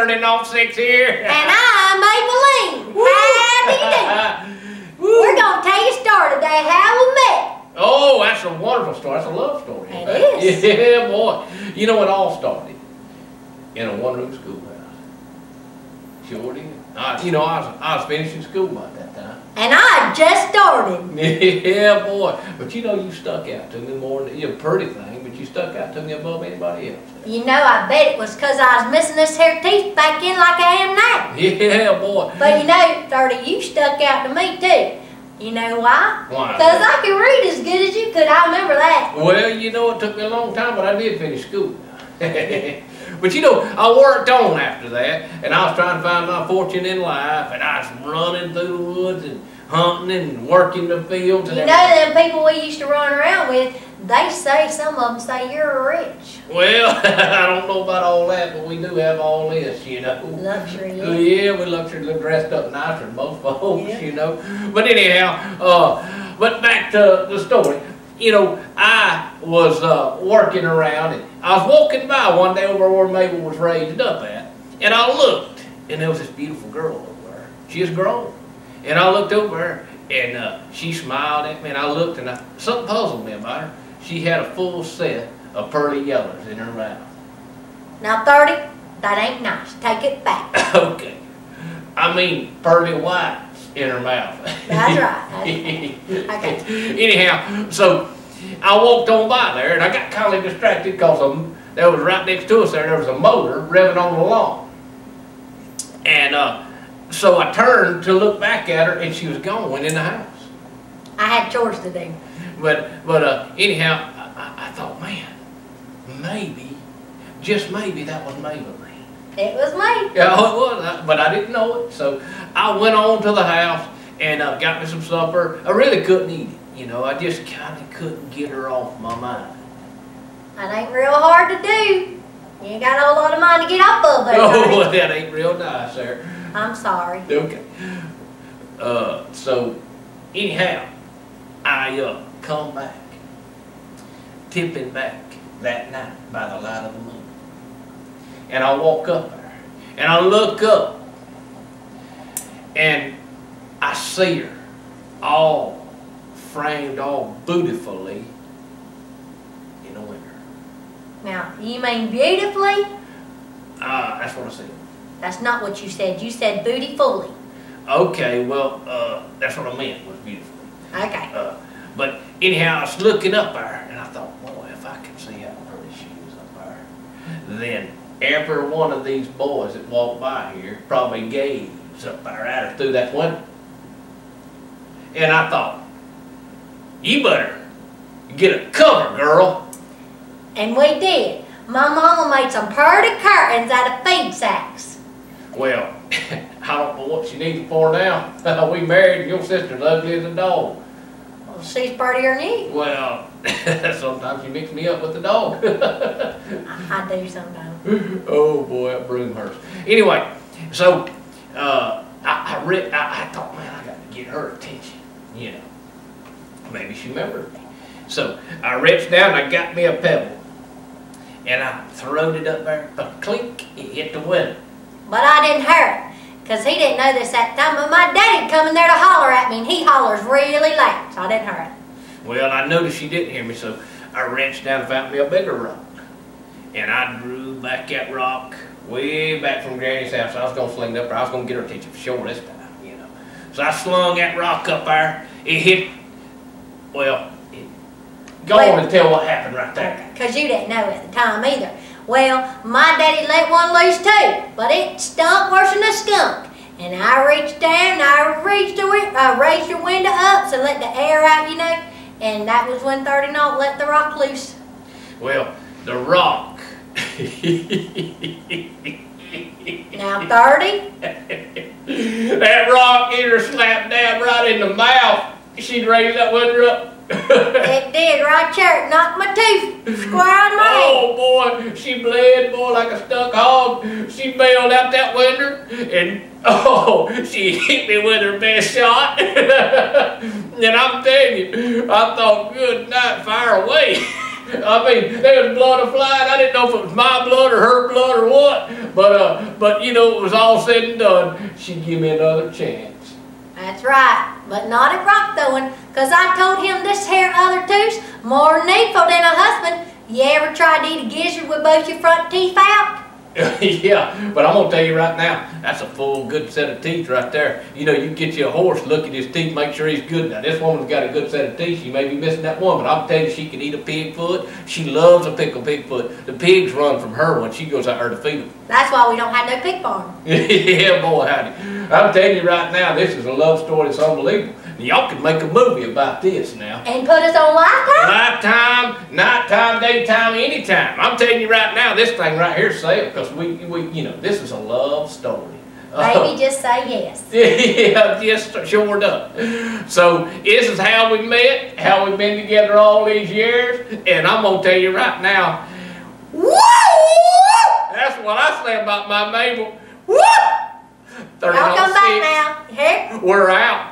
3006 here. And I'm Mabeline. Howdy do. We're going to tell you a story today how we met. Oh, that's a wonderful story. That's a love story. It is. Yeah, boy. You know, it all started in a one-room schoolhouse. Sure did. I was finishing school by that time. And I just started. Yeah, boy. But you know, you stuck out to me more than you're a pretty thing, but you stuck out to me above anybody else. You know, I bet it was because I was missing this hair teeth back in like I am now. Yeah, boy. But you know, 30, you stuck out to me too. You know why? Why? Because I can read as good as you could. I remember that. Well, you know, it took me a long time, but I did finish school. But you know, I worked on after that, and I was trying to find my fortune in life, and I was running through the woods and hunting and working the fields and You know them people we used to run around with, they say, some of them say you're rich. Well, I don't know about all that, but we do have all this, you know. Luxury, yeah. Yeah, we luxury dressed up nicer than most folks, Yeah. you know. But anyhow, but back to the story. You know, I was working around, and I was walking by one day over where Mabel was raised up at, and I looked, and there was this beautiful girl over there. She was grown. And I looked over her, and she smiled at me, and I looked, and something puzzled me about her. She had a full set of pearly yellows in her mouth. Now 30, that ain't nice. Take it back. Okay. I mean pearly whites in her mouth. That's right. Okay. Anyhow, so I walked on by there, and I got kind of distracted because there was right next to us there was a motor revving on the lawn. And so I turned to look back at her, and she was gone, went in the house. I had chores to do. But anyhow, I thought, man, maybe, just maybe that was Maybelline. It was me. Yeah, it was, but I didn't know it. So I went on to the house and got me some supper. I really couldn't eat it, you know. I just kind of couldn't get her off my mind. That ain't real hard to do. You ain't got a whole lot of money to get off of there. Oh, that ain't real nice there. I'm sorry. Okay. So anyhow, I come back, tipping back that night by the light of the moon. And I walk up there, and I look up, and I see her all framed all beautifully in a window. Now, you mean beautifully? That's what I said. That's not what you said. You said bootyfully. Okay, well, that's what I meant, was beautifully. Okay. But anyhow, I was looking up there, and I thought, boy, if I could see how pretty she was up there, then every one of these boys that walked by here probably gazed up there at her through that window. And I thought, you better get a cover, girl. And we did. My mama made some pretty curtains out of feed sacks. Well, I don't know what she needs it for now. We married, and your sister's ugly as a dog. Well, she's prettier than you. Well, sometimes you mix me up with the dog. I do sometimes. Oh boy, that broom hurts. Anyway, so I thought, man, I got to get her attention. You know, maybe she remembered me. So I reached down, and I got me a pebble, and I throwed it up there. But clink, it hit the window. But I didn't hear it, because he didn't know this at the time. But my daddy'd come in there to holler at me, and he hollers really loud, so I didn't hear it. Well, I noticed she didn't hear me, so I reached down and found me a bigger rock. And I drew back that rock way back from Granny's house. I was going to sling it up there. I was going to get her attention for sure this time, you know. So I slung that rock up there. It hit, well, go on and tell what happened right there. Because you didn't know at the time either. Well, my daddy let one loose too, but it stunk worse than a skunk. And I reached down, I raised the window up so let the air out, you know, and that was when 30 Naught let the rock loose. Well, the rock. Now 30? That rock hit her slap dab right in the mouth. She'd raise that window up. It did, right there. It knocked my tooth square on my head. Oh boy, she bled, boy, like a stuck hog. She bailed out that window, and oh, she hit me with her best shot. And I'm telling you, I thought, good night, fire away. I mean, there was blood flying. I didn't know if it was my blood or her blood or what. But you know, it was all said and done. She'd give me another chance. That's right, but not at rock throwing, because I told him this here other tooth's more needful than a husband. You ever tried to eat a gizzard with both your front teeth out? Yeah, but I'm gonna tell you right now, that's a full good set of teeth right there. You know, you get you a horse, look at his teeth, make sure he's good. Now this woman's got a good set of teeth. She may be missing that one, but I'll tell you, she can eat a pig foot. She loves a pickled pig foot. The pigs run from her when she goes out there to feed them. That's why we don't have no pig farm. Yeah, boy, howdy. I'm telling you right now, this is a love story that's unbelievable. Y'all could make a movie about this now. And put us on Lifetime? Lifetime, nighttime, daytime, anytime. I'm telling you right now, this thing right here is safe because we, you know, this is a love story. Baby, just say yes. Yeah, just sure does. So this is how we met, how we've been together all these years, and I'm gonna tell you right now, woo! That's what I say about my Mabel. Woo! Y'all come back now. Here. We're out.